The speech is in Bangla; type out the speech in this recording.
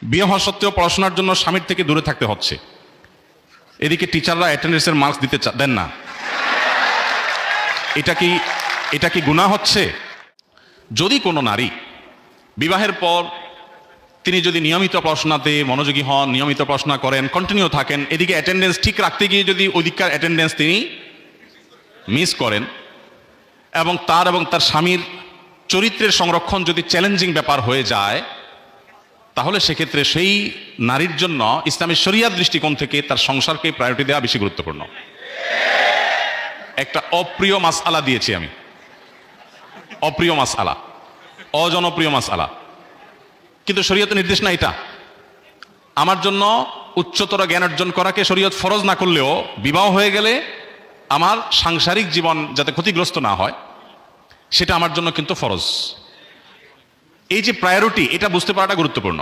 বিয়ে হওয়া সত্ত্বেও পড়াশোনার জন্য স্বামীর থেকে দূরে থাকতে হচ্ছে, এদিকে টিচাররা অ্যাটেন্ডেন্সের মার্কস দিতে দেন না। এটা কি গুনাহ হচ্ছে? যদি কোনো নারী বিবাহের পর তিনি যদি নিয়মিত পড়াশোনাতে মনোযোগী হন, নিয়মিত পড়াশোনা করেন, কন্টিনিউ থাকেন, এদিকে অ্যাটেন্ডেন্স ঠিক রাখতে গিয়ে যদি ওদিককার অ্যাটেন্ডেন্স তিনি মিস করেন এবং তার স্বামীর চরিত্রের সংরক্ষণ যদি চ্যালেঞ্জিং ব্যাপার হয়ে যায়, তাহলে সেক্ষেত্রে সেই নারীর জন্য ইসলামী শরিয়াত দৃষ্টিকোণ থেকে তার সংসারকে প্রায়োরিটি দেওয়া বেশি গুরুত্বপূর্ণ। একটা অপ্রিয় মাসআলা দিয়েছি আমি, অপ্রিয় মাসআলা, অজনপ্রিয় মাসআলা, কিন্তু শরীয়তের নির্দেশ না এটা। আমার জন্য উচ্চতর জ্ঞান অর্জন করাকে শরীয়ত ফরজ না করলেও বিবাহ হয়ে গেলে আমার সাংসারিক জীবন যাতে ক্ষতিগ্রস্ত না হয় সেটা আমার জন্য কিন্তু ফরজ। এই যে প্রায়োরিটি, এটা বুঝতে পারাটা গুরুত্বপূর্ণ।